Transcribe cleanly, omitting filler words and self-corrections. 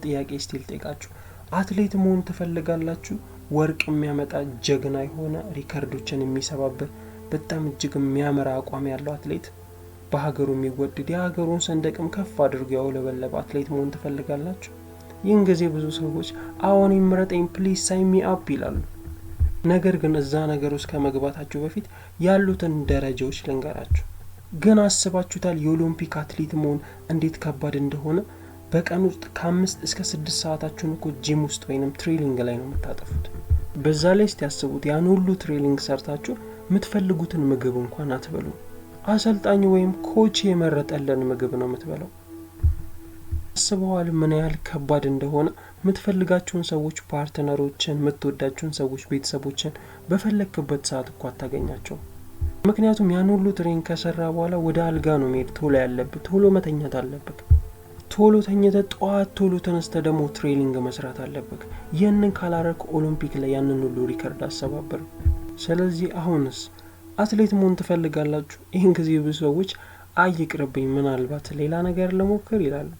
ጥያቄ ስቲል ጠይቃችሁ አትሌት መሆን ትፈልጋላችሁ? ወርቅ የሚያመጣ ጀግና የሆነ ሪከርዶችን የሚሰባብር በጣም እጅግ የሚያመራ አቋም ያለው አትሌት በሀገሩ የሚወደድ የሀገሩን ሰንደቅም ከፍ አድርጎ ያውለበለበ አትሌት መሆን ትፈልጋላችሁ? ይህን ጊዜ ብዙ ሰዎች አሁን ይምረጠኝ ፕሊዝ ሳይን ሚ አፕ ይላሉ። ነገር ግን እዛ ነገር ውስጥ ከመግባታችሁ በፊት ያሉትን ደረጃዎች ልንገራችሁ። ግን አስባችሁታል የኦሎምፒክ አትሌት መሆን እንዴት ከባድ እንደሆነ? በቀን ውስጥ ከ5 እስከ 6 ሰዓታችሁን እኮ ጂም ውስጥ ወይንም ትሬኒንግ ላይ ነው የምታጠፉት። በዛ ላይ ያስቡት ያን ሁሉ ትሬኒንግ ሰርታችሁ የምትፈልጉትን ምግብ እንኳን አትበሉ። አሰልጣኝ ወይም ኮች የመረጠልን ምግብ ነው የምትበላው። አስበዋል ምን ያህል ከባድ እንደሆነ? የምትፈልጋቸውን ሰዎች፣ ፓርትነሮችን፣ የምትወዳቸውን ሰዎች፣ ቤተሰቦችን በፈለክበት ሰዓት እኮ አታገኛቸው። ምክንያቱም ያን ሁሉ ትሬኒንግ ከሰራ በኋላ ወደ አልጋ ነው መሄድ ቶሎ ያለብህ፣ ቶሎ መተኛት አለብህ። ቶሎ ተኝተህ ጠዋት ቶሎ ተነስተህ ደግሞ ትሬኒንግ መስራት አለብህ። ይህንን ካላረክ ኦሎምፒክ ላይ ያንን ሁሉ ሪከርድ አሰባበር። ስለዚህ አሁንስ አትሌት መሆን ትፈልጋላችሁ? ይህን ጊዜ ብዙ ሰዎች አይቅርብኝ ምናልባት ሌላ ነገር ለሞክር ይላሉ።